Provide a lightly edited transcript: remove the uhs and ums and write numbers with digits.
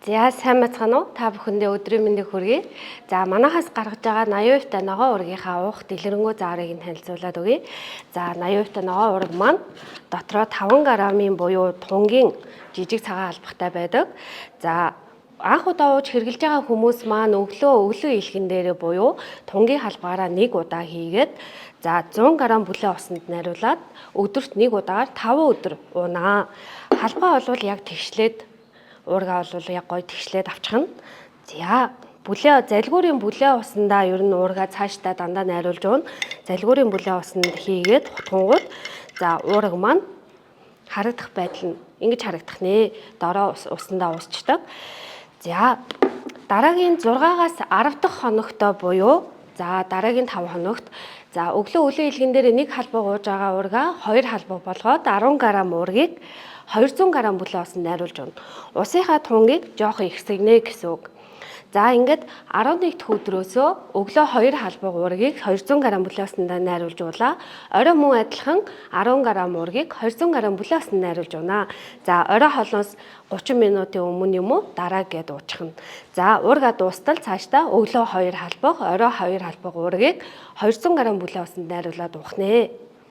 За сайн бацгаана уу? Та бүхэндээ өдрийн мэндийг хүргэе. За манайхаас гаргаж байгаа 80% та ногоо ургийнхаа уух дэлгэрэнгүй зааврыг нь танилцуулаад өгье. За 80% та ногоо ураг маань дотроо 5 грамын буюу тунгийн жижиг цагаан албахтай байдаг. За анх удаа ууж хэрглэж байгаа хүмүүс маань өглөө илхэн дээрээ буюу тунгийн халбагаараа 1 удаа хийгээд за 100 г бүлээн усанд найруулад өдөрт 1 удаагаар 5 өдөр уунаа. Халбаа бол яг тэгшлээд уурга бол яг гоё тэгшлээд авчихна. За залгуурын бүлээн усандаа ер нь уурга цаашдаа дандаа найруулж өгнө. Залгуурын бүлээн усанд хийгээд хутгангууд за уурга маань харагдах байдал нь ингэж харагдах нэ. Дороо усандаа уусчдаг. За дараагийн 6-аас 10 дахь хоногтой буюу за дараагийн 5 хоногт за өглөө илгэн дээр 1 халбаг ууж байгаа уурга 2 халбаг болгоод 10 г уургийг 200 г бүлээн усанд найруулж өгнө. Усынхаа тунгийг жоохон ихсгэнэ гэсэн үг. За ингээд 11 дахь өдрөөсөө өглөө 2 халбаг уургийг 200 г бүлээн усанд найруулж уулаа. Орой мөн адилхан 10 г уургийг 200 г бүлээн усанд найруулж өгнө. За орой холноос 30 минутын өмнө юм уу дараа гээд уучихна. За уурга дуустал цаашдаа өглөө 2 халбаг, орой 2 халбаг уургийг 200 г бүлээн усанд найруулад уух нэ.